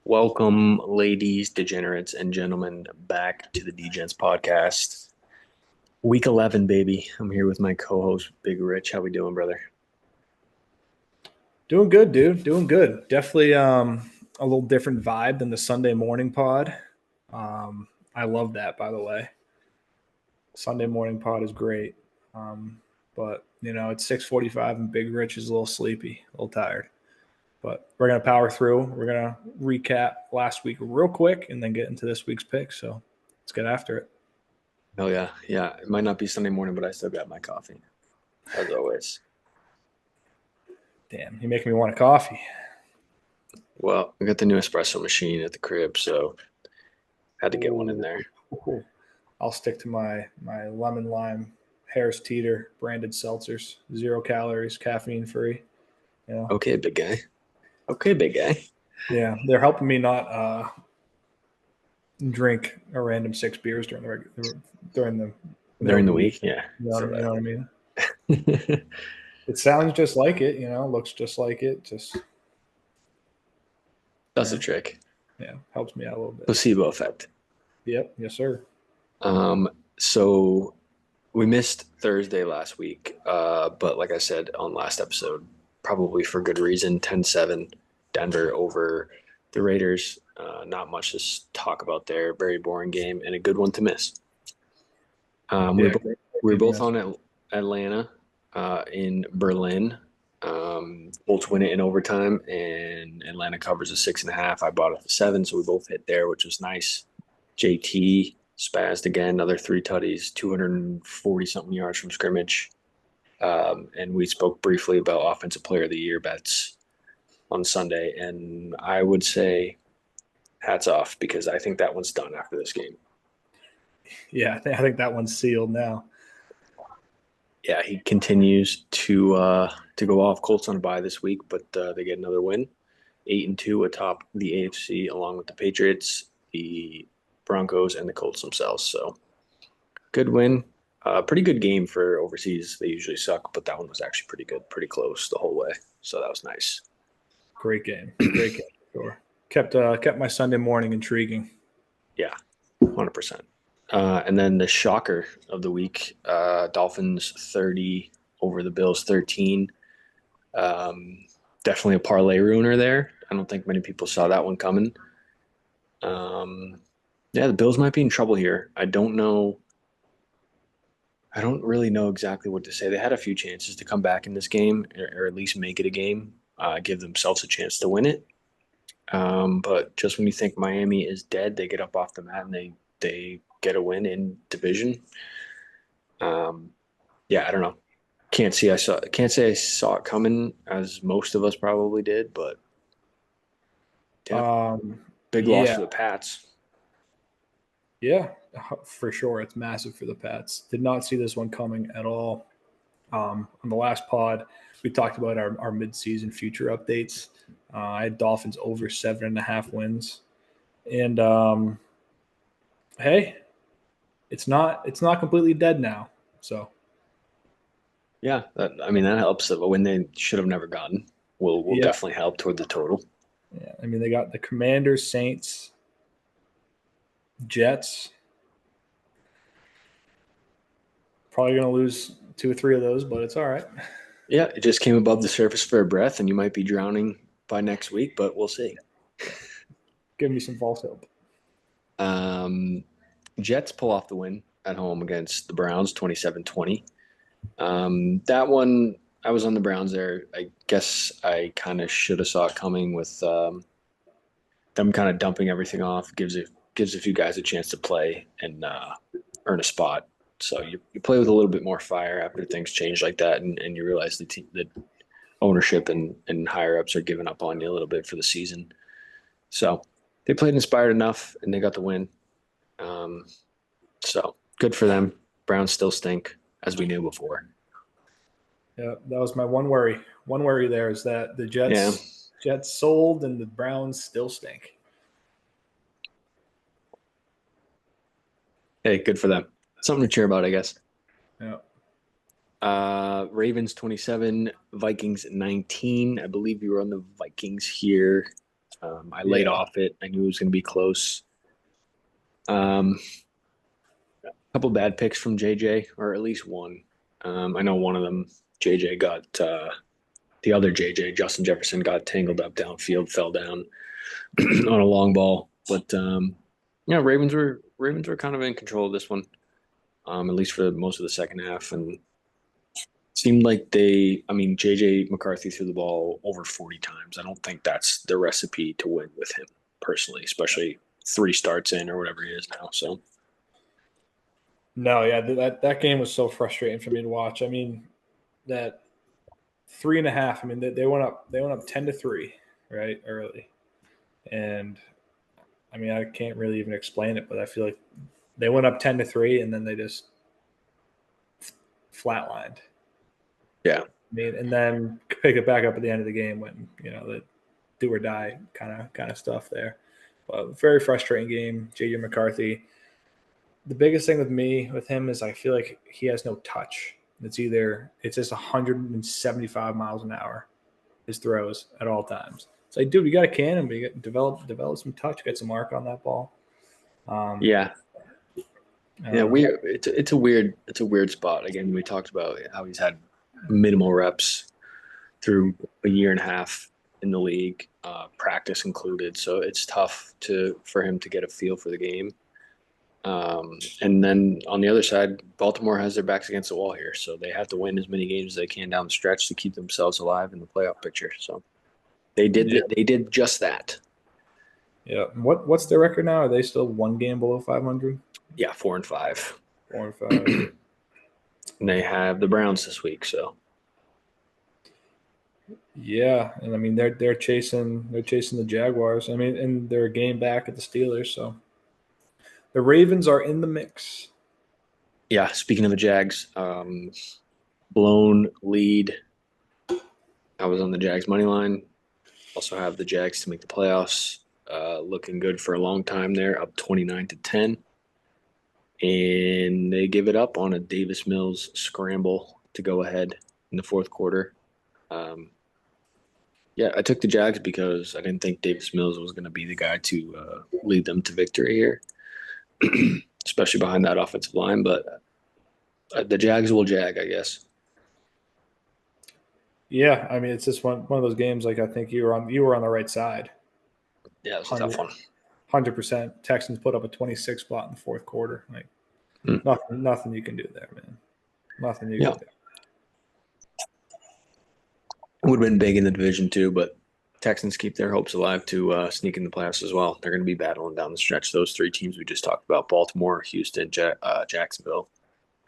Welcome, ladies, degenerates, and gentlemen, back to the DeGents podcast. Week 11, baby. I'm here with my co-host, Big Rich. How we doing, brother? Doing good, dude. Doing good. Definitely a little different vibe than the Sunday morning pod. I love that, by the way. Sunday morning pod is great. But it's 6:45 and Big Rich is a little sleepy, a little tired. But we're gonna power through. We're gonna recap last week real quick and then get into this week's pick. So let's get after it. Oh yeah, yeah. It might not be Sunday morning, but I still got my coffee, as always. Damn, you're making me want a coffee. Well, I got the new espresso machine at the crib, so had to get one in there. Ooh. I'll stick to my lemon lime Harris Teeter branded seltzers, 0 calories, caffeine free. You know, Okay, big guy. Okay, big guy. yeah, they're helping me not drink a random 6 beers during the middle During of the the week. week, yeah. You know what I mean? So It sounds just like it. Looks just like it. Just that's a yeah, trick. yeah, helps me out a little bit. Placebo effect. Yep, yes, sir. So we missed Thursday last week, but like I said on last episode, probably for good reason, 10-7 Denver over the Raiders. Not much to talk about there. Very boring game and a good one to miss. We were Yeah, both, we were both on Atlanta in Berlin. Bolts win it in overtime, and Atlanta covers a 6.5. I bought it for 7, so we both hit there, which was nice. JT spazzed again, another 3 tutties, 240 something yards from scrimmage. And we spoke briefly about offensive player of the year bets on Sunday. And I would say hats off because I think that one's done after this game. yeah. I think that one's sealed now. Yeah, he continues to go off. Colts on a bye this week, but they get another win, 8-2 atop the AFC, along with the Patriots, the Broncos, and the Colts themselves. So good win. Pretty good game for overseas. They usually suck, but that one was actually pretty good, pretty close the whole way. So that was nice. Great game. Great game. Sure. Kept my Sunday morning intriguing. Yeah, 100%. And then the shocker of the week, Dolphins 30 over the Bills 13. Definitely a parlay ruiner there. I don't think many people saw that one coming. Yeah, the Bills might be in trouble here. I don't know. I don't really know exactly what to say. They had a few chances to come back in this game, or at least make it a game, give themselves a chance to win it. But just when you think Miami is dead, they get up off the mat and they get a win in division. Um, yeah, I don't know. Can't say I saw it coming as most of us probably did, but yeah, big loss Yeah, for the Pats. yeah, for sure. It's massive for the Pats. Did not see this one coming at all. On the last pod, we talked about our midseason future updates. I had Dolphins over 7.5 wins, and hey, it's not completely dead now. So Yeah, I mean that helps. A win they should have never gotten will yeah, definitely help toward the total. yeah. I mean, they got the Commanders, Saints, Jets. Probably going to lose two or three of those, but it's all right. Yeah, it just came above the surface for a breath, and you might be drowning by next week, but we'll see. Yeah. Give me some false hope. Um, Jets pull off the win at home against the Browns, 27-20. That one, I was on the Browns there. I guess I kind of should have saw it coming with them kind of dumping everything off. Gives a few guys a chance to play and earn a spot. So you play with a little bit more fire after things change like that, and you realize the ownership and higher ups are giving up on you a little bit for the season. So they played inspired enough, and they got the win. Um, so good for them. Browns still stink, as we knew before. Yeah, that was my one worry. One worry there is that the Yeah. Jets sold and the Browns still stink. Hey, good for them. Something to cheer about, I guess. Yeah. Ravens 27, Vikings 19. I believe you were on the Vikings here. I laid Yeah. off it. I knew it was going to be close. A couple bad picks from JJ, or at least one. I know one of them, JJ got the other JJ, Justin Jefferson, got tangled up downfield, fell down on a long ball. But yeah, Ravens were kind of in control of this one, at least for most of the second half, and seemed like I mean, JJ McCarthy threw the ball over 40 times. I don't think that's the recipe to win with him personally, especially 3 starts in or whatever he is now. So No, yeah, that game was so frustrating for me to watch. I mean, that 3.5. I mean, they went up 10-3, right, early, and I mean, I can't really even explain it, but I feel like they went up 10-3, and then they just flatlined. yeah, I mean, and then pick it back up at the end of the game when the do or die kind of stuff there. But very frustrating game. JJ McCarthy. The biggest thing with him is I feel like he has no touch. It's just 175 miles an hour. His throws at all times. It's like, dude, you got a cannon, but you got develop some touch, get some arc on that ball. Um, yeah, I yeah. don't know. Weird. It's a weird spot. Again, we talked about how he's had minimal reps through a year and a half in the league, practice included. So it's tough for him to get a feel for the game. And then on the other side, Baltimore has their backs against the wall here, so they have to win as many games as they can down the stretch to keep themselves alive in the playoff picture. So Yeah, they did just that. yeah. What's their record now? Are they still one game below 500? Yeah, 4-5. 4-5. And they have the Browns this week, so Yeah, and I mean they're chasing the Jaguars. I mean, and they're a game back at the Steelers, so the Ravens are in the mix. yeah. Speaking of the Jags, blown lead. I was on the Jags money line. Also have the Jags to make the playoffs. Looking good for a long time there, up 29-10. And they give it up on a Davis Mills scramble to go ahead in the fourth quarter. Um, yeah, I took the Jags because I didn't think Davis Mills was going to be the guy to lead them to victory here, especially behind that offensive line. But the Jags will jag, I guess. Yeah, I mean it's just one of those games. Like I think you were on the right side. Yeah, it's a tough 100 one. 100%. Texans put up a 26 spot in the fourth quarter. Like Mm. nothing you can do there, man. Nothing you Yeah, can it do. would have been big in the division too, but Texans keep their hopes alive to sneak in the playoffs as well. They're going to be battling down the stretch. Those 3 teams we just talked about: Baltimore, Houston, Jacksonville,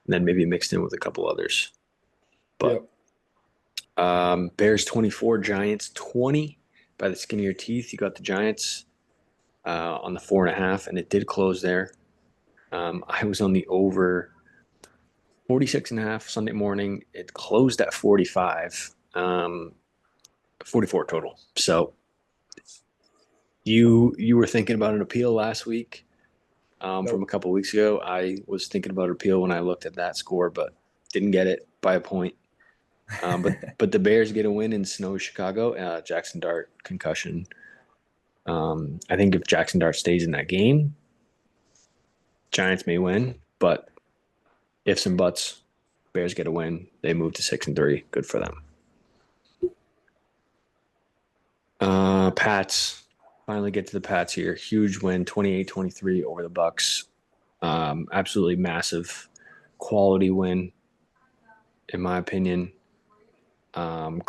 and then maybe mixed in with a couple others. But Yep. Bears 24, Giants 20 by the skin of your teeth. You got the Giants on the 4.5, and it did close there. I was on the over 46.5 Sunday morning. It closed at 45, 44 total. So you were thinking about an appeal last week from a Nope. couple of weeks ago. I was thinking about an appeal when I looked at that score, but didn't get it by a point. But the Bears get a win in snowy Chicago. Jackson Dart concussion. I think if Jackson Dart stays in that game, Giants may win. But ifs and buts, Bears get a win. They move to 6-3. Good for them. Pats finally get to the Pats here. Huge win, 28-23 over the Bucks. Absolutely massive quality win, in my opinion. Um,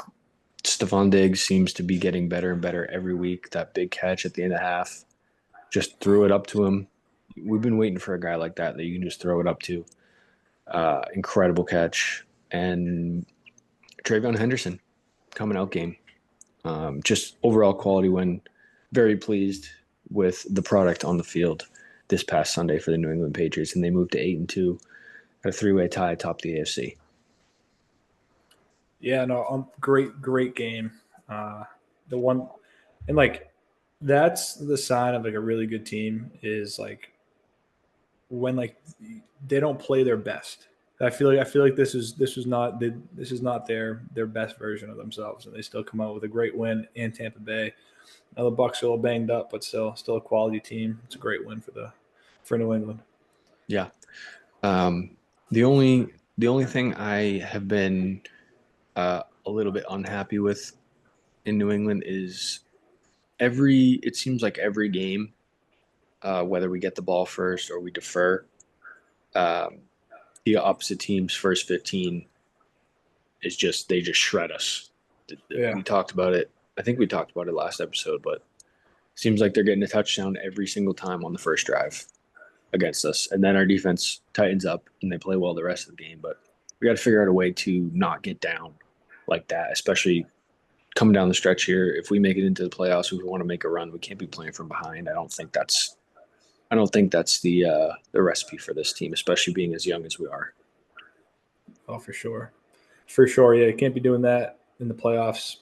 Stephon Diggs seems to be getting better and better every week. That big catch at the end of half, just threw it up to him. We've been waiting for a guy like that you can just throw it up to. Incredible catch. And Travion Henderson, coming out game. Just overall quality win. Very pleased with the product on the field this past Sunday for the New England Patriots, and they moved to 8-2, a 3-way tie atop the AFC. Yeah, no, great game. The one, and like that's the sign of like a really good team is like when like they don't play their best. I feel like this is not their best version of themselves, and they still come out with a great win in Tampa Bay. Now the Bucks are a little banged up, but still a quality team. It's a great win for New England. Yeah. Um, the only thing I have been a little bit unhappy with in New England is it seems like every game, whether we get the ball first or we defer, um, the opposite team's first 15 they just shred us. Yeah, We talked about it. I think we talked about it last episode, but it seems like they're getting a touchdown every single time on the first drive against us, and then our defense tightens up and they play well the rest of the game. But we got to figure out a way to not get down like that, especially coming down the stretch here. If we make it into the playoffs, we want to make a run. We can't be playing from behind. I don't think that's the recipe for this team, especially being as young as we are. oh for sure. Yeah, you can't be doing that in the playoffs.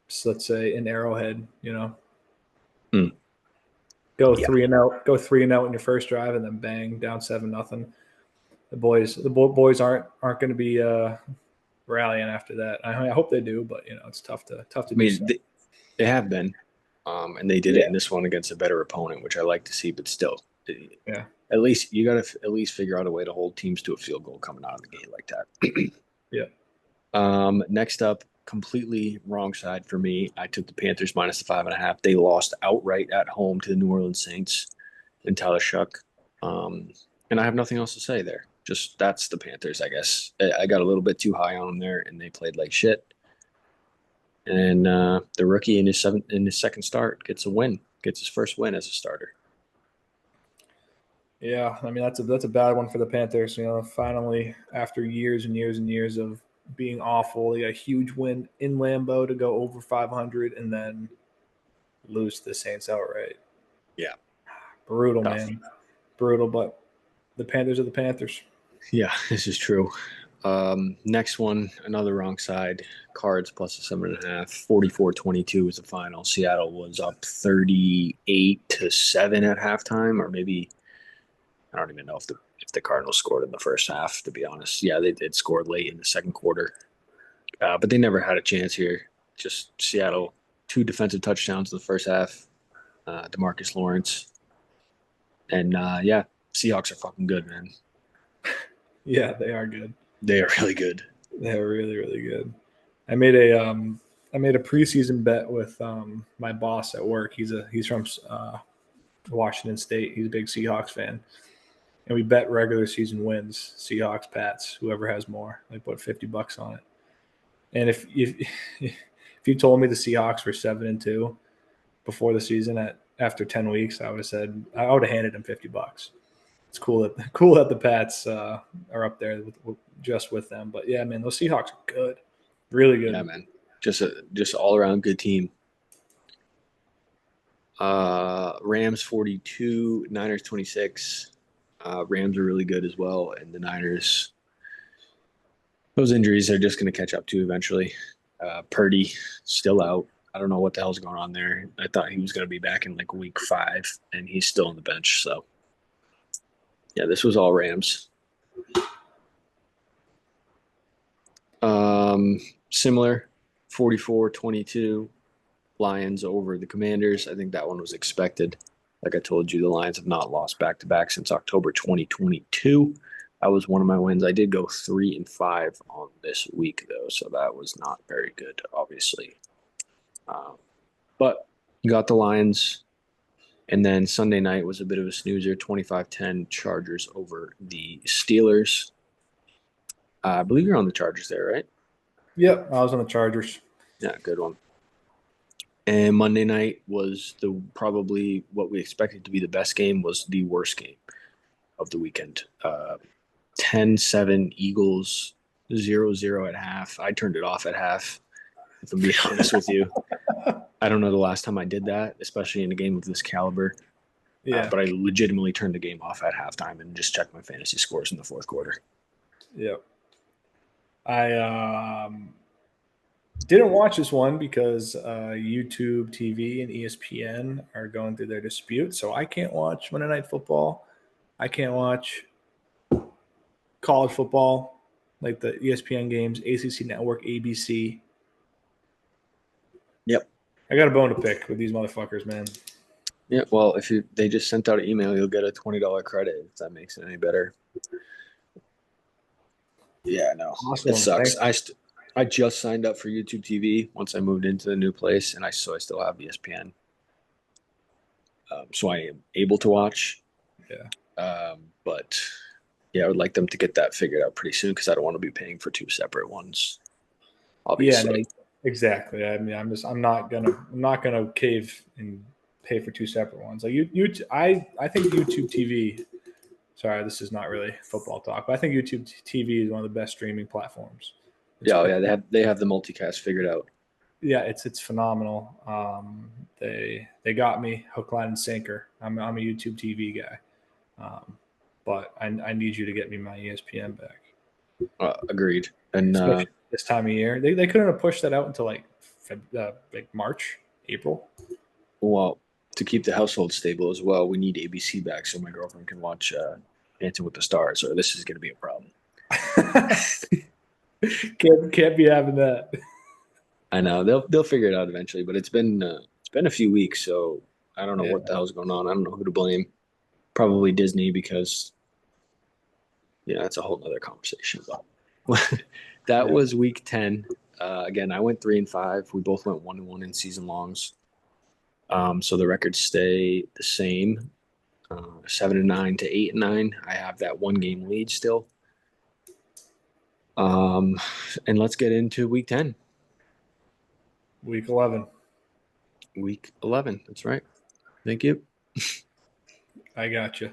So let's say in Arrowhead, Hmm. go Yeah, 3-0, go 3-0 in your first drive, and then bang down 7-0. The boys aren't going to be rallying after that. I hope they do, but it's tough to I do mean so. they have been, and they did it Yeah, in this one against a better opponent, which I like to see. But still, yeah, at least you got to at least figure out a way to hold teams to a field goal coming out of the gate like that. yeah. Next up, completely wrong side for me. I took the Panthers minus the 5.5. They lost outright at home to the New Orleans Saints and Tyler Shuck. And I have nothing else to say there. Just that's the Panthers, I guess. I got a little bit too high on them there, and they played like shit. And the rookie in his second start gets a win, gets his first win as a starter. Yeah, I mean that's a bad one for the Panthers. Finally after years and years and years of being awful, they got a huge win in Lambeau to go over 500, and then lose to the Saints outright. Yeah, Brutal, tough. man, brutal. But the Panthers are the Panthers. Yeah, this is true. Next one, another wrong side. Cards plus a 7.5. 44-22 was the final. Seattle was up 38-7 at halftime, or maybe I don't even know if the Cardinals scored in the first half, to be honest. Yeah, they did score late in the second quarter. But they never had a chance here. Just Seattle, two defensive touchdowns in the first half. DeMarcus Lawrence. And yeah, Seahawks are fucking good, man. Yeah, they are good. They are really good. They're really really good. I made a preseason bet with my boss at work. He's from Washington State. He's a big Seahawks fan, and we bet regular season wins, Seahawks, Pats, whoever has more. I put $50 on it. And if you told me the Seahawks were 7-2 before the season after 10 weeks, I would have said I would have handed him $50. It's cool that the Pats are up there just with them. But yeah, man, those Seahawks are good, really Yeah, good. man. Just all around good team. Rams 42, Niners 26. Rams are really good as well, and the Niners. Those injuries are just going to catch up to eventually. Purdy still out. I don't know what the hell's going on there. I thought he was going to be back in like week 5, and he's still on the bench. So yeah, this was all Rams. Similar, 44-22. Lions over the Commanders. I think that one was expected. Like I told you, the Lions have not lost back to back since October 2022. That was one of my wins. I did go 3-5 on this week though, so that was not very good, obviously. But got the Lions, and then Sunday night was a bit of a snoozer. 25-10 Chargers over the Steelers. I believe you're on the Chargers there, right? Yep, I was on the Chargers. Yeah, good one. And Monday night was the probably what we expected to be the best game was the worst game of the weekend. 10-7 Eagles, 0-0 at half. I turned it off at half, if I'm being honest with you. I don't know the last time I did that, especially in a game of this caliber. Yeah, But I legitimately turned the game off at halftime and just checked my fantasy scores in the fourth quarter. yep. I didn't watch this one because YouTube TV and ESPN are going through their dispute, so I can't watch Monday Night Football. I can't watch college football. like the ESPN games, ACC Network, ABC. Yep. I got a bone to pick with these motherfuckers, man. Yeah. Well, if they just sent out an email, you'll get a $20 credit if that makes it any better. Yeah, no, it Awesome. sucks. Thanks. I just signed up for YouTube TV once I moved into the new place, and I still have ESPN, so I am able to watch. Yeah. But yeah, I would like them to get that figured out pretty soon because I don't want to be paying for two separate ones. Yeah, no, Obviously, exactly. I mean, I'm not gonna cave and pay for two separate ones. Like I think YouTube TV. Sorry, this is not really football talk, but I think YouTube TV is one of the best streaming platforms. It's yeah, oh, quick. yeah, they have the multicast figured out. Yeah, it's phenomenal. They got me hook, line, and sinker. I'm a YouTube TV guy, but I need you to get me my ESPN back, Agreed. And especially this time of year. They couldn't have pushed that out until like March, April. well, to keep the household stable as well, we need ABC back so my girlfriend can watch Dancing with the Stars, or this is going to be a problem. Can't be having that. I know they'll figure it out eventually, but it's been a few weeks, so I don't know Yeah, what the hell's going on. I don't know who to blame. Probably Disney because that's a whole nother conversation. But that yeah. was week 10. Again, I went 3-5. We both went 1-1 in season longs. So the records stay the same. 7-9 to 8-9. I have that one game lead still. And let's get into week 10. Week 11. Week 11. That's right. Thank you. I got you.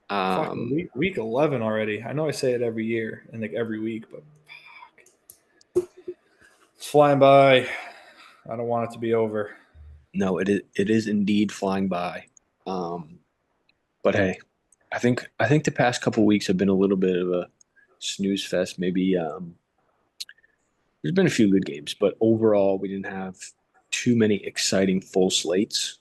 Fucking Um, week 11 already. I know I say it every year and like every week, but it's flying by. I don't want it to be over. no, it is indeed flying by. Um, but hey, I think the past couple weeks have been a little bit of a snooze fest. Maybe there's been a few good games, but overall we didn't have too many exciting full slates.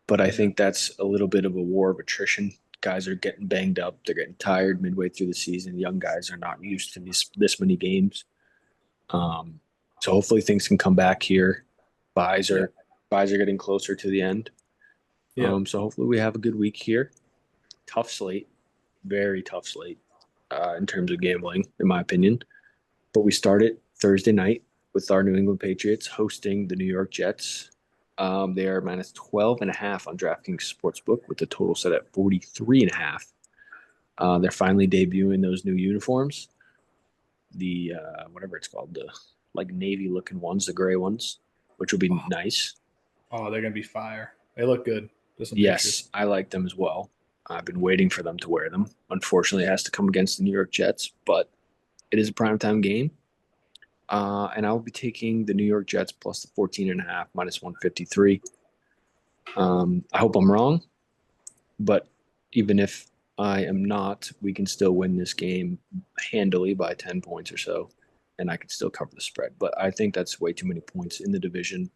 But I Yeah. think that's a little bit of a war of attrition. Guys are getting banged up. They're getting tired midway through the season. Young guys are not used to this many games. Um, so hopefully things can come back here. Buys Yeah. are buys are getting closer to the end. Yeah. So hopefully we have a good week here. Tough slate, very tough slate in terms of gambling, in my opinion. But we start it Thursday night with our New England Patriots hosting the New York Jets. They are minus 12.5 on DraftKings Sportsbook with the total set at 43.5. They're finally debuting those new uniforms, the whatever it's called, the like navy looking ones, the gray ones, which will be Oh, nice. oh, they're gonna be fire. They look good. Just some pictures. Yes, I like them as well. I've been waiting for them to wear them. Unfortunately, it has to come against the New York Jets, but it is a primetime game. And I'll be taking the New York Jets plus the 14.5 minus 153. I hope I'm wrong, but even if I am not, we can still win this game handily by 10 points or so, and I can still cover the spread. But I think that's way too many points in the division.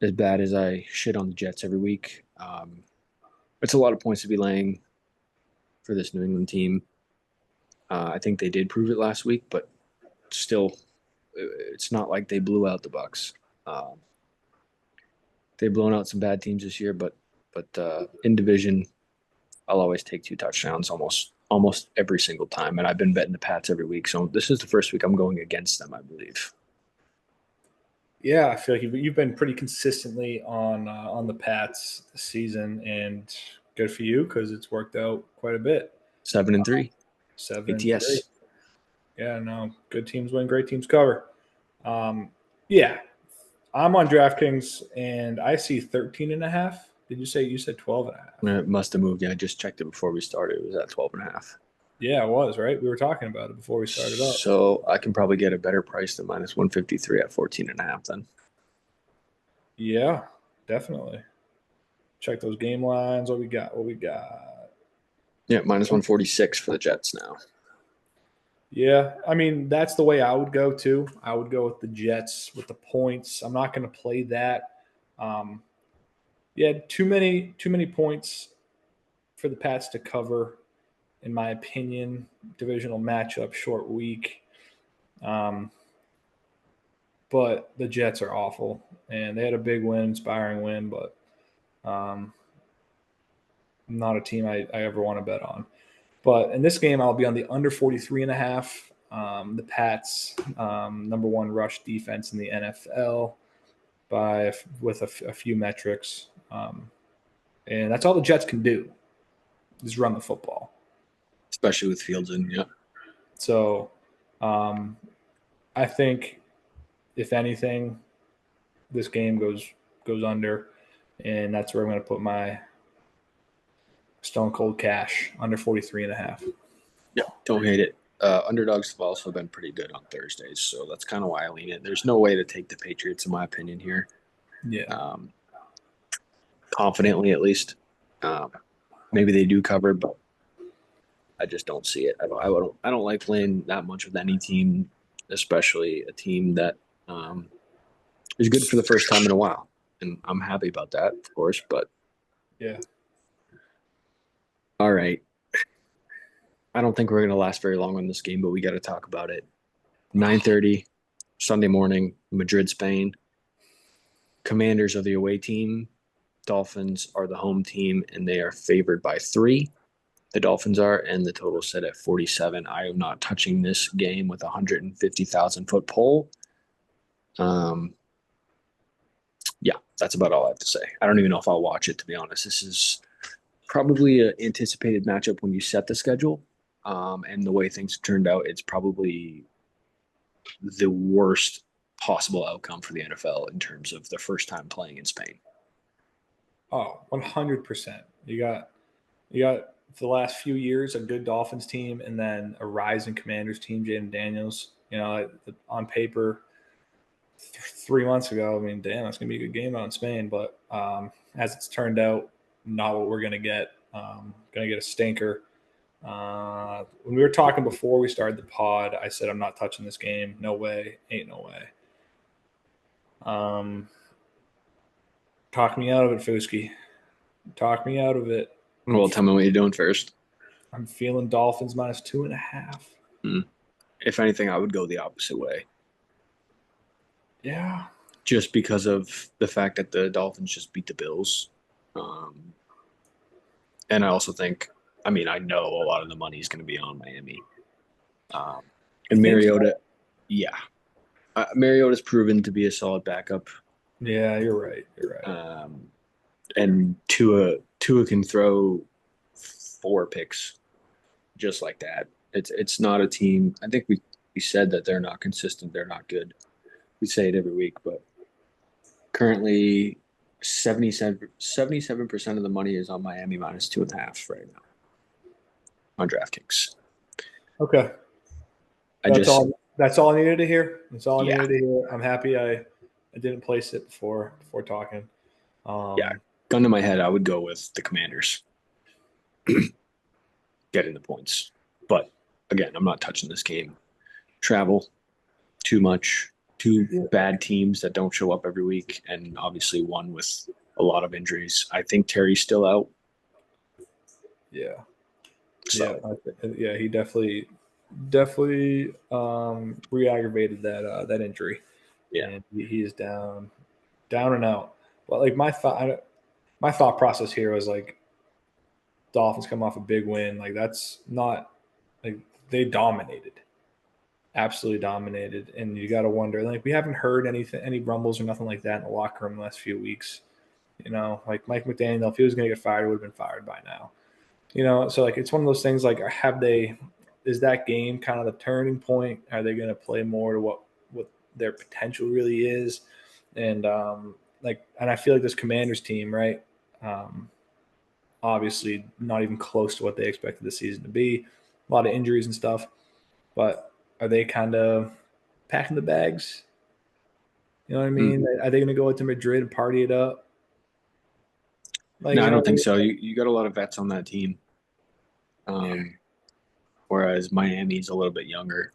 As bad as I shit on the Jets every week, it's a lot of points to be laying for this New England team. I think they did prove it last week, but still, it's not like they blew out the Bucks. Um, they've blown out some bad teams this year, but in division, I'll always take two touchdowns almost every single time, and I've been betting the Pats every week. So this is the first week I'm going against them, I believe. Yeah, I feel like you've been pretty consistently on the Pats this season, and good for you because it's worked out quite a bit. 7-3 7-3. ATS. Yeah, no, good teams win, great teams cover. Yeah, I'm on DraftKings and I see 13 and a half. Did you said 12 and a half? It must have moved. Yeah, I just checked it before we started. It was at 12.5. Yeah, it was, right? We were talking about it before we started up. So I can probably get a better price than minus 153 at 14.5 then. Yeah, definitely. Check those game lines. What we got? What we got? Yeah, minus 146 for the Jets now. Yeah, I mean that's the way I would go too. I would go with the Jets with the points. I'm not going to play that. Um, yeah, too many points for the Pats to cover. in my opinion, divisional matchup, short week. But the Jets are awful, and they had a big win, inspiring win, but not a team I ever want to bet on. But in this game, I'll be on the under 43.5. The Pats, number one rush defense in the NFL with a few metrics. And that's all the Jets can do is run the football. especially with Fields in. Yeah. So I think, if anything, this game goes under, and that's where I'm going to put my stone cold cash under 43.5. Yeah. Don't hate it. Underdogs have also been pretty good on Thursdays, so that's kind of why I lean it. There's no way to take the Patriots, in my opinion, here. Yeah. Confidently, at least. Maybe they do cover, but I just don't see it. I don't like playing that much with any team, especially a team that is good for the first time in a while, and I'm happy about that, of course. But Yeah. all right, I don't think we're going to last very long on this game, but we got to talk about it. 9:30 Sunday morning, Madrid, Spain. Commanders are the away team. Dolphins are the home team, and they are favored by 3. The Dolphins are, and the total set at 47. I am not touching this game with a 150,000-foot pole. Yeah, that's about all I have to say. I don't even know if I'll watch it, to be honest. This is probably an anticipated matchup when you set the schedule. And the way things have turned out, it's probably the worst possible outcome for the NFL in terms of the first time playing in Spain. Oh, 100%. You got for the last few years a good Dolphins team, and then a rising Commanders team, Jaden Daniels. On paper, 3 months ago, I mean, damn, that's gonna be a good game out in Spain. But as it's turned out, not what we're gonna get. Gonna get a stinker. When we were talking before we started the pod, I said I'm not touching this game. No way, ain't no way. Talk me out of it, Fusky. Talk me out of it. Well, tell me what you're doing first. I'm feeling Dolphins minus 2.5. If anything, I would go the opposite way. Yeah. Just because of the fact that the Dolphins just beat the Bills. And I also think, I know a lot of the money is going to be on Miami. And Mariota, yeah. Mariota's proven to be a solid backup. Yeah, you're right. You're right. And Tua can throw 4 picks just like that. It's not a team. I think we said that they're not consistent. They're not good. We say it every week, but currently 77% of the money is on Miami minus 2.5 right now on DraftKings. Okay. That's all I needed to hear. That's all I needed to hear. I'm happy I didn't place it before talking. Gun to my head, I would go with the Commanders getting the points. But again, I'm not touching this game. Travel too much. 2 bad teams that don't show up every week, and obviously one with a lot of injuries. I think Terry's still out. Yeah. So. Yeah, he definitely re-aggravated that injury. Yeah, and he is down and out. But like my thought process here was like, Dolphins come off a big win. Like, that's not, like, they dominated, absolutely dominated, and you got to wonder. Like, we haven't heard any rumbles or nothing like that in the locker room the last few weeks. Like Mike McDaniel, if he was going to get fired, he would have been fired by now. So like it's one of those things. Like, is that game kind of the turning point? Are they going to play more to what their potential really is? And and I feel like this Commanders team, right? Obviously not even close to what they expected the season to be. A lot of injuries and stuff. But are they kind of packing the bags? You know what I mean? Are they going to go into Madrid and party it up? No, I don't think so. You got a lot of vets on that team. Whereas Miami's a little bit younger.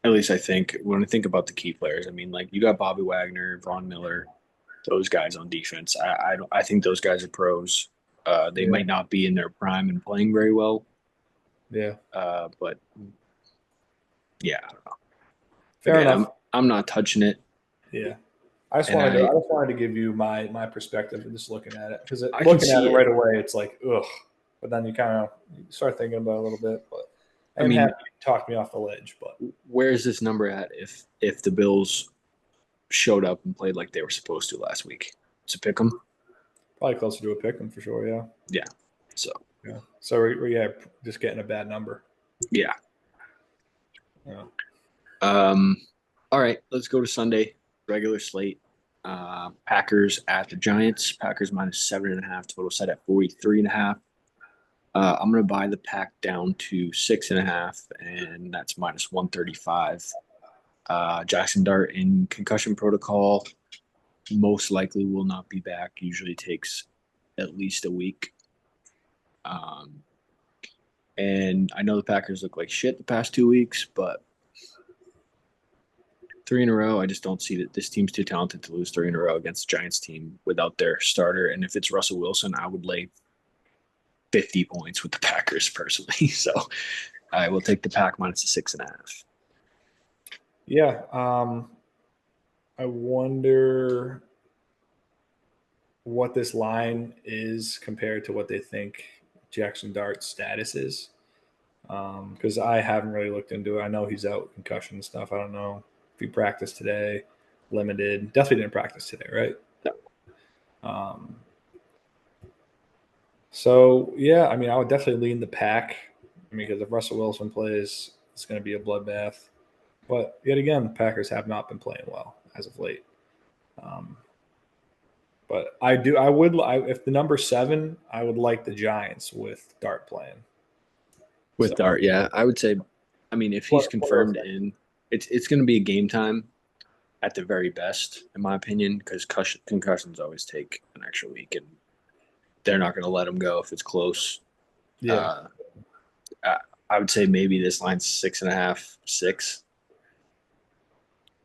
At least I think, when I think about the key players, like, you got Bobby Wagner, Von Miller, those guys on defense. I think those guys are pros. They Yeah. might not be in their prime and playing very well, Yeah. but yeah, I don't know. Fair Again, enough. I'm not touching it, Yeah. and I just wanted to give you my perspective of just looking at it because I can looking at see it it. right away, it's like ugh. But then you kind of start thinking about it a little bit. But I I am happy mean, you talked me off the ledge. But where is this number at if the Bills showed up and played like they were supposed to last week? To pick them, probably closer to a pick 'em for sure. Yeah. yeah. So Yeah. So we're yeah, just getting a bad number. yeah. Yeah. Um, all right, let's go to Sunday, regular slate. Packers at the Giants. Packers minus 7.5. Total set at 43.5. I'm gonna buy the pack down to 6.5, and that's minus 135. Jackson Dart in concussion protocol most likely will not be back. Usually takes at least a week. Um, and I know the Packers look like shit the past 2 weeks, but three in a row, I just don't see that this team's too talented to lose three in a row against the Giants team without their starter. And if it's Russell Wilson, I would lay 50 points with the Packers personally. So I will take the pack minus the 6.5. Yeah. I wonder what this line is compared to what they think Jackson Dart's status is. Because I haven't really looked into it. I know he's out with concussion and stuff. I don't know if he practiced today, limited. Definitely didn't practice today, right? No. Um, so yeah, I mean, I would definitely lean the pack. I mean, because if Russell Wilson plays, it's going to be a bloodbath. But yet again, the Packers have not been playing well as of late. Um, but if the number 7, I would like the Giants with Dart playing. With So Dart, yeah, I would say, I mean, if he's what do you confirmed think? in, it's going to be a game time at the very best, in my opinion, because concussions always take an extra week, and they're not going to let him go if it's close. Yeah, Uh, I, I would say maybe this line's 6.5, 6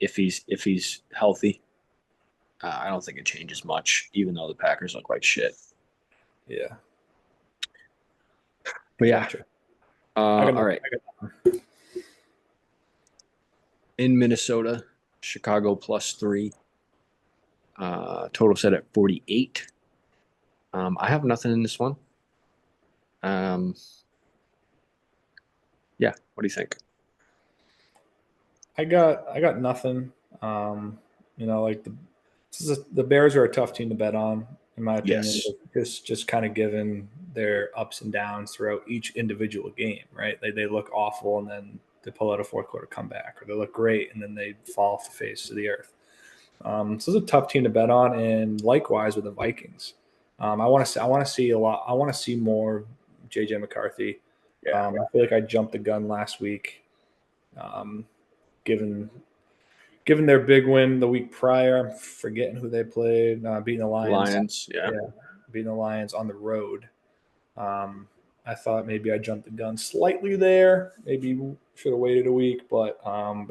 if he's healthy. I don't think it changes much, even though the Packers look like shit. yeah, But yeah, gotcha. I got, all right. I got In Minnesota, Chicago +3. Total set at 48. I have nothing in this one. Um, yeah, what do you think? I got nothing. Like the Bears are a tough team to bet on, in my opinion. Yes. Just kind of given their ups and downs throughout each individual game, right? They look awful and then they pull out a fourth quarter comeback, or they look great and then they fall off the face of the earth. So it's a tough team to bet on, and likewise with the Vikings. I want to see a lot. I want to see more JJ McCarthy. Yeah. I feel like I jumped the gun last week. Um, given given their big win the week prior, I'm forgetting who they played, beating the Lions. Lions. Yeah. Yeah, beating the Lions on the road. Um, I thought maybe I jumped the gun slightly there. Maybe should have waited a week, but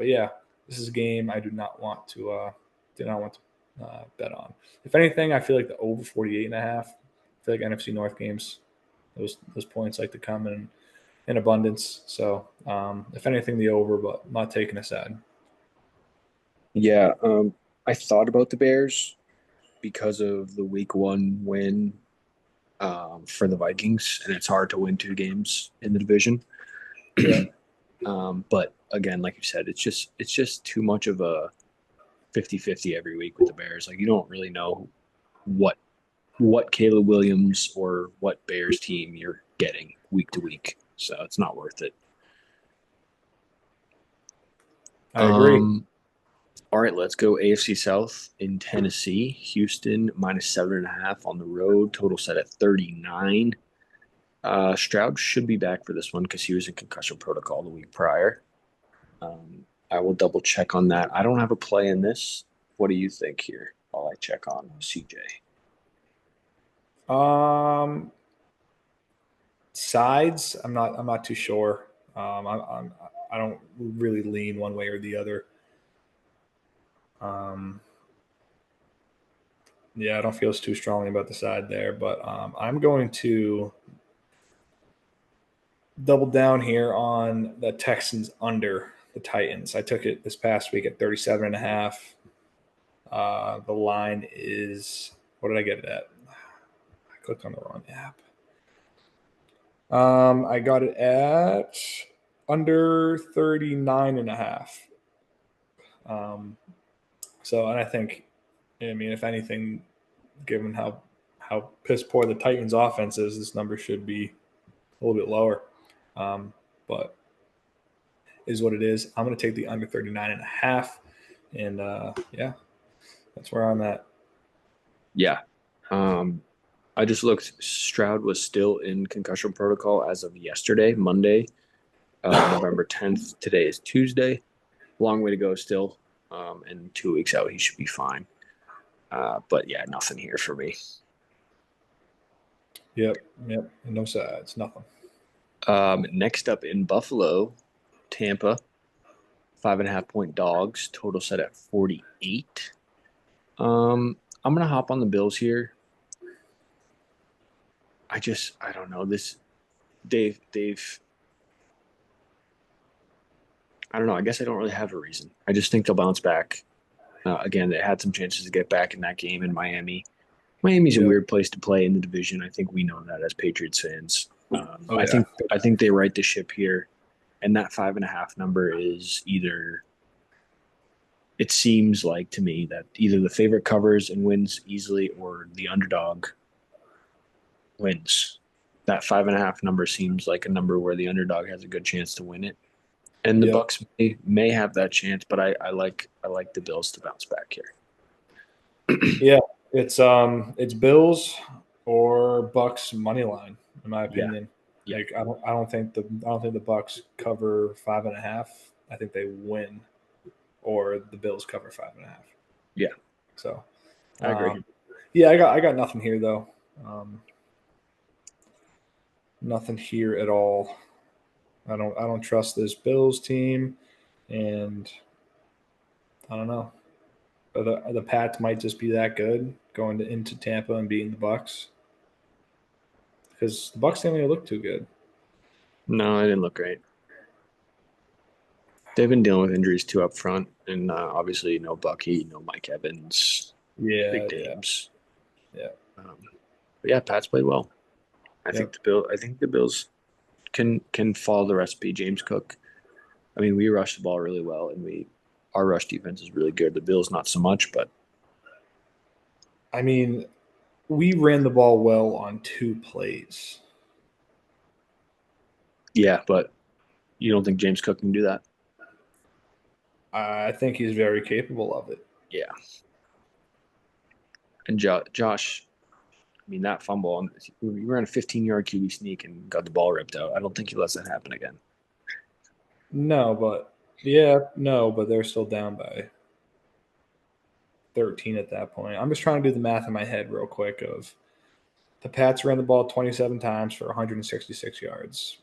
yeah, this is a game I do not want to bet on. If anything, I feel like the over 48.5. I feel like NFC North games, those points like to come in abundance. So if anything, the over, but I'm not taking a side. Yeah. I thought about the Bears because of the week 1 win for the Vikings, and it's hard to win 2 games in the division. Yeah, But again, like you said, it's just too much of a 50-50 every week with the Bears. Like you don't really know what Caleb Williams or what Bears team you're getting week to week. So it's not worth it. I agree. Um, all right, let's go AFC South in Tennessee. Houston minus 7.5 on the road. Total set at 39. Stroud should be back for this one because he was in concussion protocol the week prior. I will double check on that. I don't have a play in this. What do you think here while I check on CJ? Um, Sides, I'm not too sure. I don't really lean one way or the other. Um, Yeah, I don't feel too strongly about the side there, but I'm going to double down here on the Texans under the Titans. I took it this past week at 37 and a half. The line is, what did I get it at? I clicked on the wrong app. I got it at under 39 and a half. And I think, I mean, if anything, given how piss poor the Titans offense is, this number should be a little bit lower. But is what it is. I'm going to take the under 39 and a half. And yeah, that's where I'm at. Yeah. Um, I just looked. Stroud was still in concussion protocol as of yesterday, Monday, November 10th. Today is Tuesday. Long way to go still. And 2 weeks out, he should be fine. But yeah, nothing here for me. Yep. No sides, nothing. Next up in Buffalo, Tampa, 5.5 point dogs, total set at 48. I'm gonna hop on the Bills here. I don't know this. They've I don't know. I guess I don't really have a reason. I just think they'll bounce back. Again, they had some chances to get back in that game in Miami. Miami's a Yep. weird place to play in the division. I think we know that as Patriots fans. Oh yeah. I think they right the ship here, and that 5.5 number is either. It seems like to me that either the favorite covers and wins easily, or the underdog wins. That 5.5 number seems like a number where the underdog has a good chance to win it, and the Yep. Bucks may have that chance. But I like the Bills to bounce back here. Yeah. It's Bills or Bucks money line, in my Yeah, opinion. yeah, Like I don't think the Bucks cover 5.5. I think they win, or the Bills cover 5.5. yeah. So I agree. yeah, I got nothing here though. Um, Nothing here at all. I don't trust this Bills team, and I don't know. The Pats might just be that good going into Tampa and beating the Bucks, because the Bucks didn't really look too good. No, I didn't look great. They've been dealing with injuries too up front, and obviously no Bucky, no Mike Evans, big Yeah, names. yeah, Um, but yeah, Pats played well. yep. I think the Bills can follow the recipe. James Cook. I mean, we rushed the ball really well, and we our rush defense is really good. The Bills not so much, but I mean, we ran the ball well on 2 plays. yeah, but you don't think James Cook can do that? I think he's very capable of it. Yeah, and Josh. I mean, that fumble. We ran a 15-yard QB sneak and got the ball ripped out. I don't think he lets that happen again. No, but yeah, no, but they're still down by 13 at that point. I'm just trying to do the math in my head real quick of the Pats ran the ball 27 times for 166 yards.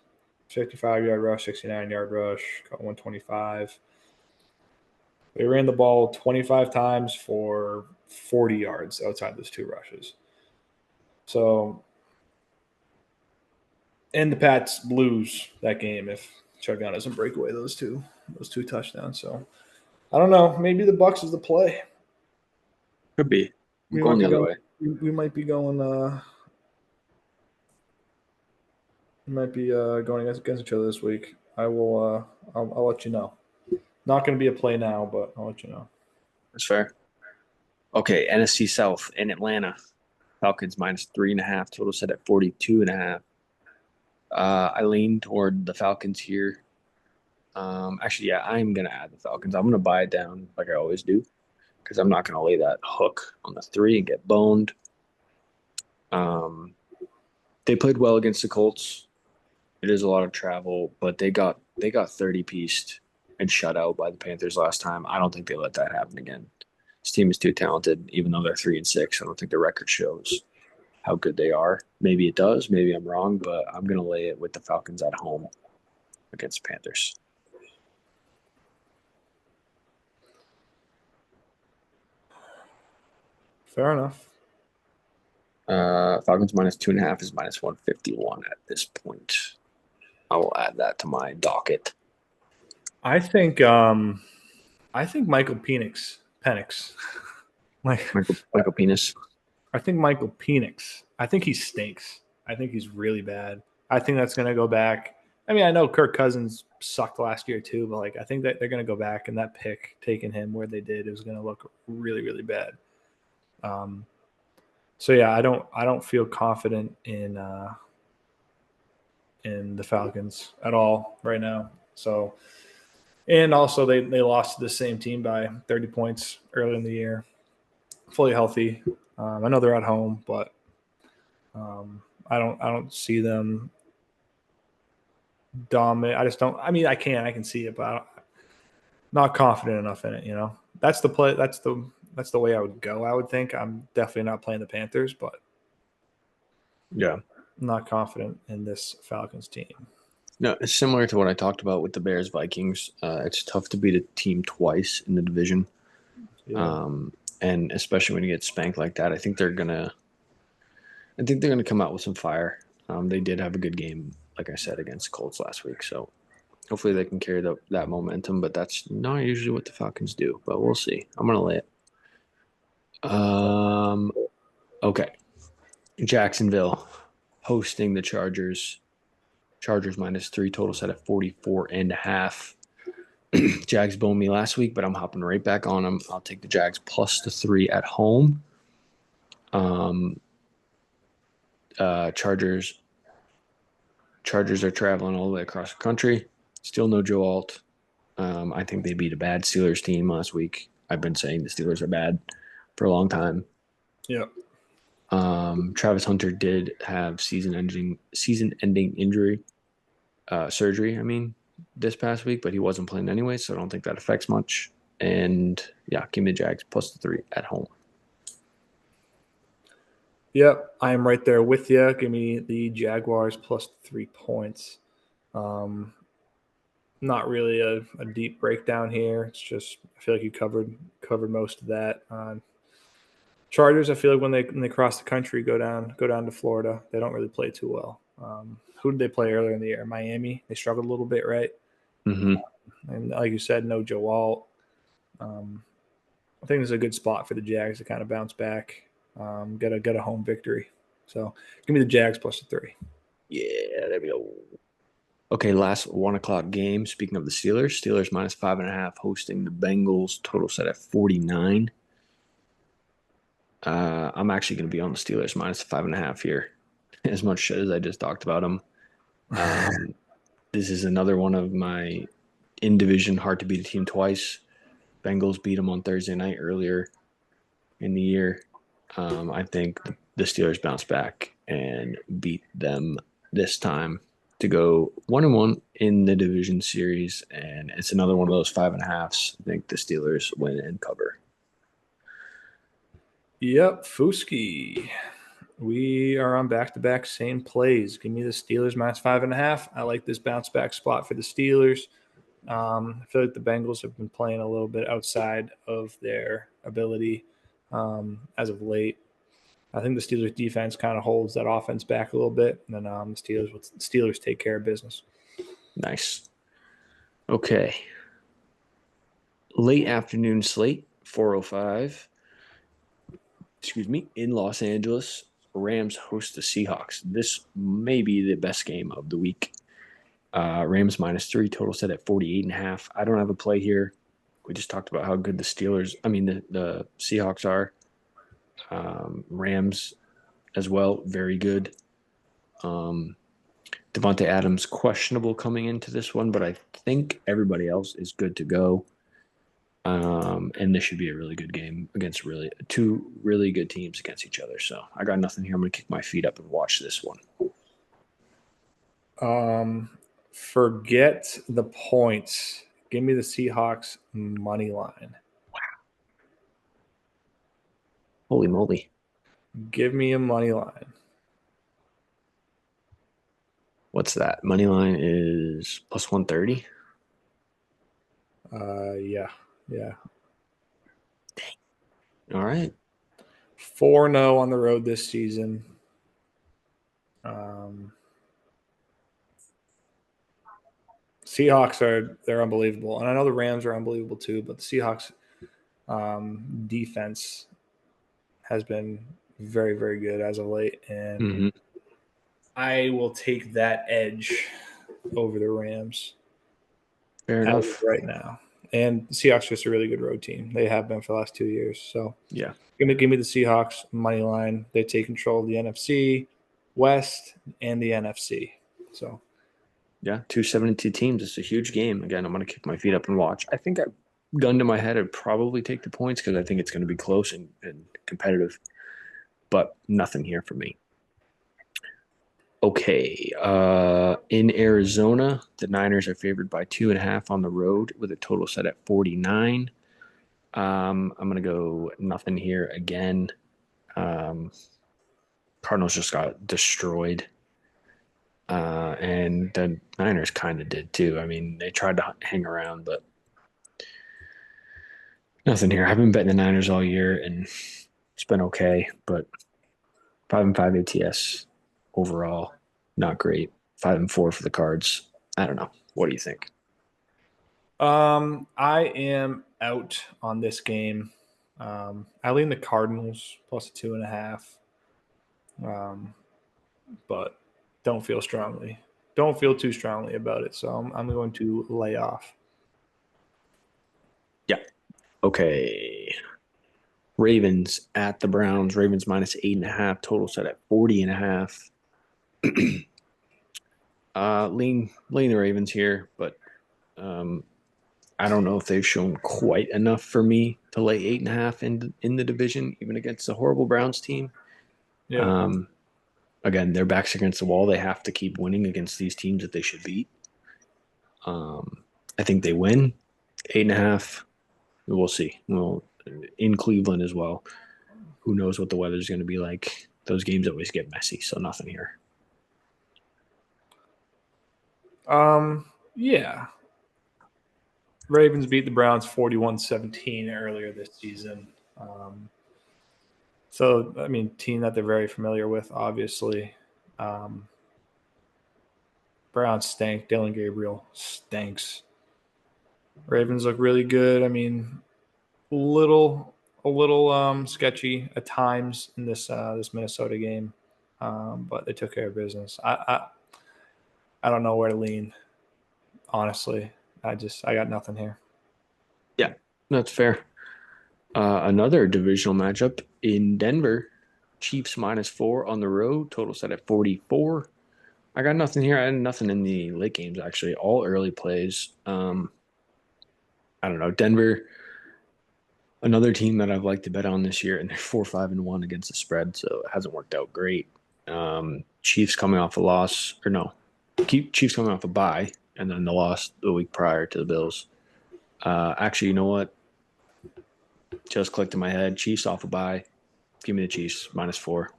55-yard rush, 69-yard rush, got 125. They ran the ball 25 times for 40 yards outside those 2 rushes. So, and the Pats lose that game if Chubb doesn't break away those two touchdowns. So, I don't know. Maybe the Bucks is the play. Could be. I'm We going might the be other going. way. We might be going. We might be going against each other this week. I will. I'll let you know. Not going to be a play now, but I'll let you know. That's fair. Okay, NFC South in Atlanta. Falcons minus 3.5. Total set at 42.5. I lean toward the Falcons here. Actually, yeah, I'm gonna add the Falcons. I'm gonna buy it down like I always do because I'm not gonna lay that hook on the 3 and get boned. Um, they played well against the Colts. It is a lot of travel, but they got 30 pieced and shut out by the Panthers last time. I don't think they let that happen again. This team is too talented, even though they're 3-6. I don't think the record shows how good they are. Maybe it does. Maybe I'm wrong, but I'm gonna lay it with the Falcons at home against the Panthers. Fair enough. Falcons -2.5 is -151 at this point. I will add that to my docket. I think Michael Penix. Like Michael Penis. I think Michael Penix. I think he stinks. I think he's really bad. I think that's going to go back. I mean, I know Kirk Cousins sucked last year too, but like I think that they're going to go back and that pick taking him where they did is going to look really really bad. Um, so yeah, I don't feel confident in the Falcons at all right now. So and also they lost to the same team by 30 points early in the year, fully healthy. I know they're at home, but I don't see them dominate. I just don't. I mean, I can see it, but I'm not confident enough in it. That's the play. That's the way I would go. I would think I'm definitely not playing the Panthers, but Yeah. I'm not confident in this Falcons team. No, it's similar to what I talked about with the Bears Vikings. It's tough to beat a team twice in the division, Yeah. um, and especially when you get spanked like that. I think they're gonna come out with some fire. They did have a good game, like I said, against the Colts last week. So hopefully they can carry that momentum. But that's not usually what the Falcons do. But we'll see. I'm gonna lay it. Okay. Jacksonville hosting the Chargers. Chargers -3, total set at 44.5. Jags boned me last week, but I'm hopping right back on them. I'll take the Jags +3 at home. Um, Chargers are traveling all the way across the country. Still no Joe Alt. I think they beat a bad Steelers team last week. I've been saying the Steelers are bad for a long time. Yeah. Travis Hunter did have season-ending injury surgery. I mean, this past week, but he wasn't playing anyway, so I don't think that affects much. And yeah, give me the Jags +3 at home. Yep, I am right there with you. Give me the Jaguars +3 points. Um, Not really a deep breakdown here. It's just I feel like you covered most of that. Chargers, I feel like when they cross the country, go down to Florida, they don't really play too well. Who did they play earlier in the year? Miami. They struggled a little bit, right? Mm-hmm. And like you said, no Joe Alt. Um, I think it's a good spot for the Jags to kind of bounce back, get a home victory. So give me the Jags +3. Yeah, there we go. Okay, last 1 o'clock game. Speaking of the Steelers -5.5 hosting the Bengals. Total set at 49. I'm actually going to be on the Steelers -5.5 here, as much as I just talked about them. This is another one of my in division hard to beat a team twice. Bengals beat them on Thursday night earlier in the year. I think the Steelers bounce back and beat them this time to go 1-1 in the division series, and it's another one of those 5.5s. I think the Steelers win and cover. Yep, Fuski. We are on back-to-back same plays. Give me the Steelers -5.5. I like this bounce back spot for the Steelers. I feel like the Bengals have been playing a little bit outside of their ability as of late. I think the Steelers defense kind of holds that offense back a little bit, and then the Steelers take care of business. Nice. Okay. Late afternoon slate, 4:05. Excuse me, in Los Angeles. Rams host the Seahawks. This may be the best game of the week. Rams -3, total set at 48.5. I don't have a play here. We just talked about how good the Seahawks are. Rams as well, very good. Devontae Adams questionable coming into this one, but I think everybody else is good to go. And this should be a really good game against two really good teams against each other. So I got nothing here. I'm going to kick my feet up and watch this one. Forget the points. Give me the Seahawks money line. Holy moly. Give me a money line. What's that? Money line is +130. Yeah. All right. 4-0 on the road this season. Seahawks they're unbelievable, and I know the Rams are unbelievable too. But the Seahawks defense has been very, very good as of late, and I will take that edge over the Rams. Fair enough. Right now. And the Seahawks are just a really good road team. They have been for the last 2 years. So Yeah. give me the Seahawks money line. They take control of the NFC West and the NFC. So Yeah, 272 teams. It's a huge game. Again, I'm going to kick my feet up and watch. I think gun to my head, I'd probably take the points because I think it's going to be close and competitive. But nothing here for me. Okay. In Arizona, the Niners are favored by 2.5 on the road with a total set at 49. I'm going to go nothing here again. Cardinals just got destroyed. And the Niners kind of did too. I mean, they tried to hang around, but nothing here. I've been betting the Niners all year, and it's been okay. But 5-5 ATS overall, not great. 5-4 for the Cards. I don't know. What do you think? I am out on this game. I lean the Cardinals plus 2.5. But don't feel strongly. Don't feel too strongly about it. So I'm going to lay off. Yeah. Okay. Ravens at the Browns. Ravens minus 8.5. Total set at 40.5. Lean the Ravens here, but I don't know if they've shown quite enough for me to lay 8.5 in the division, even against a horrible Browns team. Yeah. Again, their backs against the wall. They have to keep winning against these teams that they should beat. I think they win 8.5. We'll see. Well, in Cleveland as well. Who knows what the weather's going to be like? Those games always get messy, so nothing here. Yeah. Ravens beat the Browns 41-17 earlier this season. So, I mean, team that they're very familiar with, obviously. Browns stink. Dylan Gabriel stinks. Ravens look really good. I mean, a little sketchy at times in this Minnesota game, but they took care of business. I don't know where to lean. Honestly, I got nothing here. Yeah, that's fair. Another divisional matchup in Denver. Chiefs -4 on the road. Total set at 44. I got nothing here. I had nothing in the late games, actually. All early plays. I don't know. Denver, another team that I've liked to bet on this year, and they're 4-5-1 against the spread, so it hasn't worked out great. Chiefs coming off a loss, or no, Chiefs coming off a bye, and then the loss the week prior to the Bills. Actually, you know what? Just clicked in my head. Chiefs off a bye. Give me the Chiefs -4.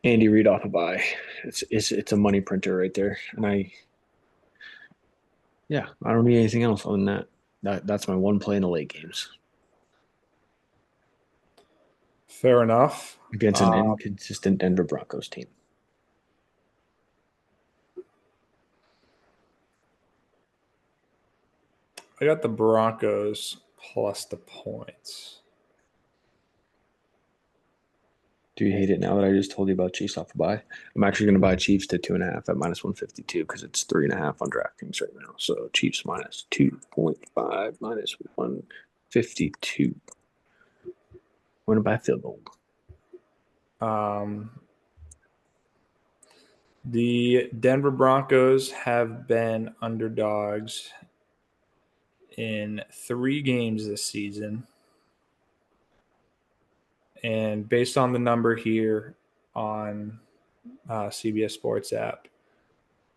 Andy Reid off a bye. It's a money printer right there, and I don't need anything else other than that. That's my one play in the late games Fair enough. against an inconsistent Denver Broncos team. I got the Broncos plus the points. Do you hate it now that I just told you about Chiefs off a bye? I'm actually going to buy Chiefs to 2.5 at -152 because it's 3.5 on DraftKings right now. So Chiefs -2.5 -152. Win by field goal. The Denver Broncos have been underdogs in 3 games this season. And based on the number here on CBS Sports app,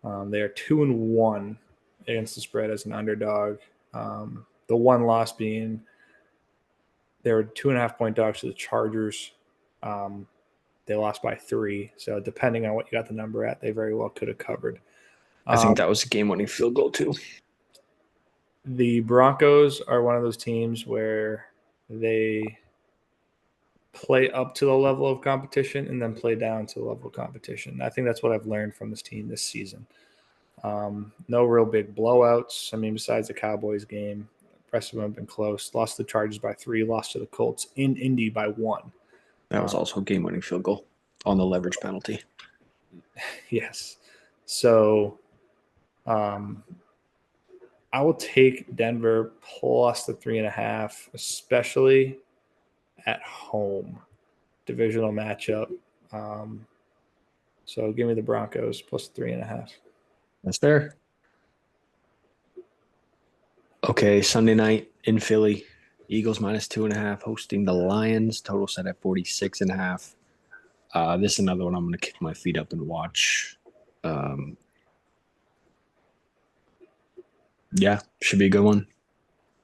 they are 2-1 against the spread as an underdog. The one loss being they were 2.5-point dogs to the Chargers. They lost by 3. So depending on what you got the number at, they very well could have covered. I think that was a game-winning field goal too. The Broncos are one of those teams where they play up to the level of competition and then play down to the level of competition. I think that's what I've learned from this team this season. No real big blowouts. I mean, besides the Cowboys game, the rest of them have been close. Lost to the Chargers by 3, lost to the Colts in Indy by 1. That was also a game-winning field goal on the leverage penalty. Yes. So I will take Denver plus the 3.5, especially at home. Divisional matchup. So give me the Broncos plus 3.5. That's fair. Okay, Sunday night in Philly, Eagles minus 2.5 hosting the Lions. Total set at 46.5. This is another one I'm going to kick my feet up and watch. Yeah, should be a good one.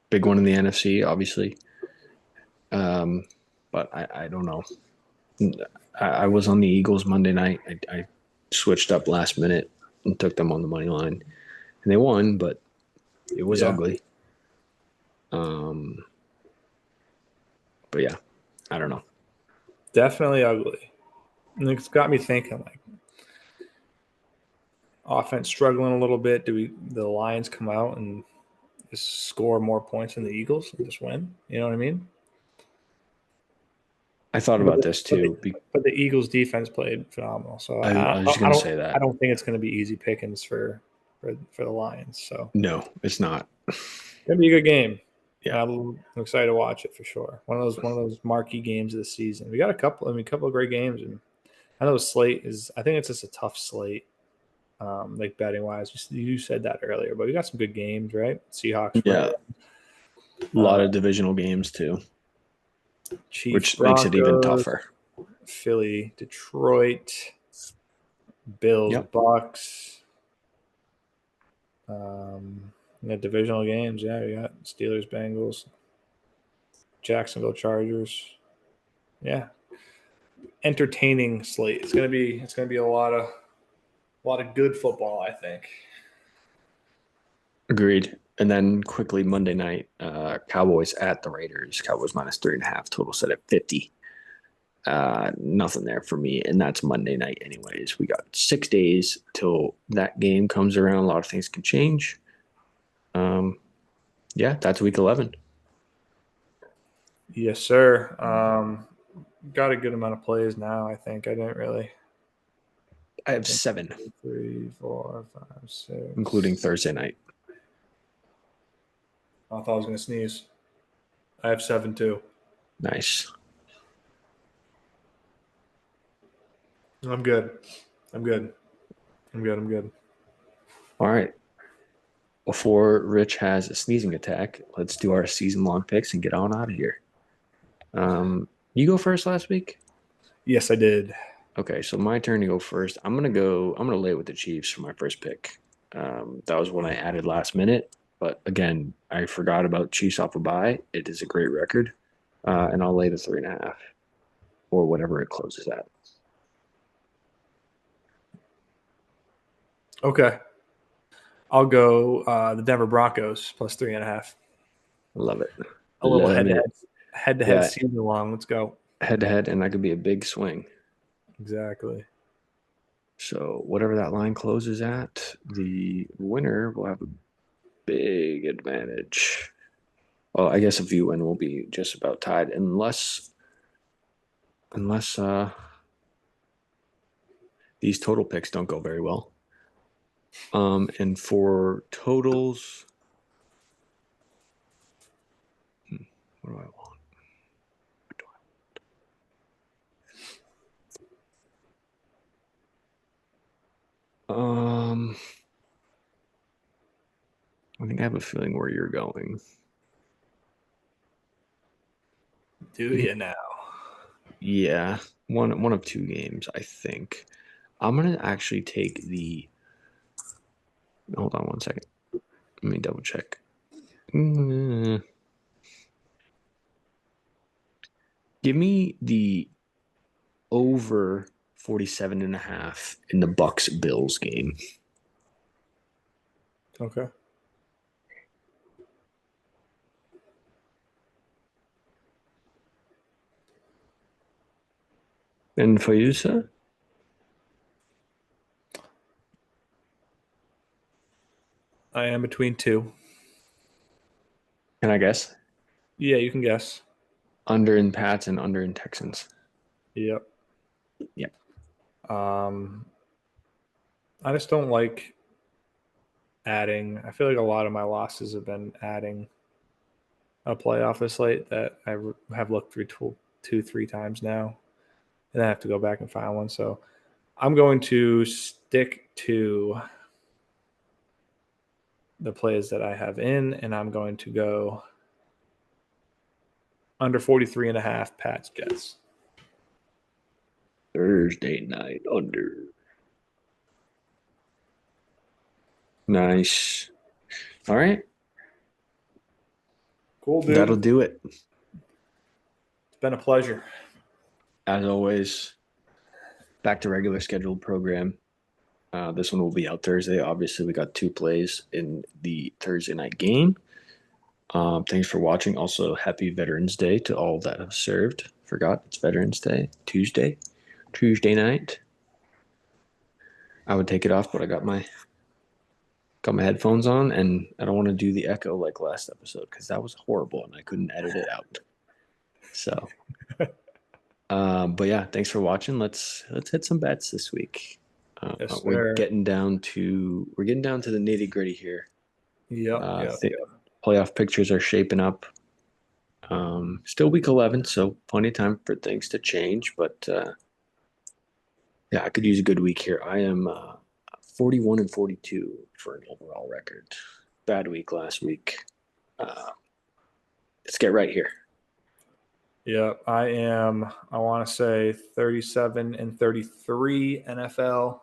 Big one in the NFC, obviously. But I don't know. I was on the Eagles Monday night. I switched up last minute and took them on the money line, and they won, but it was ugly. But yeah, I don't know. Definitely ugly. And it's got me thinking, like, offense struggling a little bit. Do the Lions come out and just score more points than the Eagles and just win? You know what I mean? I thought about this too. But the Eagles' defense played phenomenal. So I was just going to say that. I don't think it's going to be easy pickings for the Lions. So no, it's not. It's gonna be a good game. Yeah, I'm excited to watch it for sure. One of those marquee games of the season. We got a couple. A couple of great games, and I know the slate is. I think it's just a tough slate, like betting wise. You said that earlier, but we got some good games, right? Seahawks, yeah, Rams, a lot of divisional games too, Chiefs, which makes it even Broncos, tougher. Philly, Detroit, Bills, Yep. Bucks. Divisional games. Yeah, we got Steelers, Bengals, Jacksonville, Chargers. Yeah, entertaining slate. It's gonna be a lot of good football, I think. Agreed. And then quickly Monday night, Cowboys at the Raiders. Cowboys minus 3.5. Total set at 50. Nothing there for me, and that's Monday night anyways. We got 6 days till that game comes around. A lot of things can change. Yeah, that's week 11. Yes, sir. Got a good amount of plays now. I think I didn't really. I have 7, 3, 4, 5, 6, including Thursday night. I thought I was gonna sneeze. I have 7 too. Nice. I'm good. I'm good. All right. Before Rich has a sneezing attack, let's do our season-long picks and get on out of here. You go first last week? Yes, I did. Okay, so my turn to go first. I'm gonna lay with the Chiefs for my first pick. That was one I added last minute, but again, I forgot about Chiefs off a bye. It is a great record, and I'll lay the 3.5 or whatever it closes at. Okay. I'll go the Denver Broncos plus 3.5. Love it. A little Love it. head-to-head Yeah, season long. Let's go. head to head, and that could be a big swing. Exactly. So whatever that line closes at, the winner will have a big advantage. Well, I guess if you win, we'll be just about tied, unless these total picks don't go very well. And for totals, what do I want? I think I have a feeling where you're going. Do you now? Yeah, one of 2 games, I think. I'm gonna actually take the. Hold on one second. Let me double check. Give me the over 47.5 in the Bucks Bills game. Okay. And for you, sir? I am between two. Can I guess? Yeah, you can guess. Under in Pats and under in Texans. Yep. Yep. Um, I just don't like adding. I feel like a lot of my losses have been adding a playoff this late that have looked through two, 3 times now, and I have to go back and find one. So I'm going to stick to the plays that I have in, and I'm going to go under 43 and a half Pats Jets. Thursday night under. Nice. All right. Cool, dude. That'll do it. It's been a pleasure. As always, back to regular scheduled program. This one will be out Thursday. Obviously, we got 2 plays in the Thursday night game. Thanks for watching. Also, happy Veterans Day to all that have served. Forgot it's Veterans Day. Tuesday night. I would take it off, but I got my headphones on, and I don't want to do the echo like last episode because that was horrible and I couldn't edit it out. So, but yeah, thanks for watching. Let's hit some bets this week. Yes, We're sir. getting down to the nitty gritty here. Yep, I yep, think yep. playoff pictures are shaping up. Still week 11, so plenty of time for things to change. But yeah, I could use a good week here. I am 41 and 42 for an overall record. Bad week last week. Uh, let's get right here. Yep, I am. I want to say 37 and 33 NFL.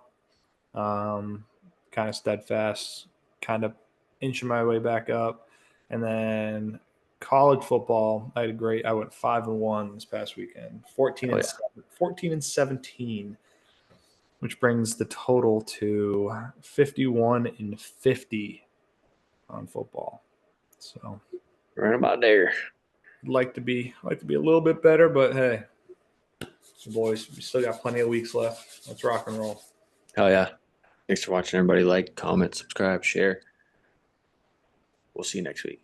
Kind of steadfast, kind of inching my way back up. And then college football, I had a great. I went 5-1 this past weekend. 14 Oh and yeah. 7, 14 and 17, which brings the total to 51 and 50 on football. So Right about there. like to be a little bit better, but hey, boys, we still got plenty of weeks left. Let's rock and roll. Hell yeah. Thanks for watching, everybody. Like, comment, subscribe, share. We'll see you next week.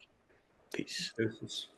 Peace. Deuces.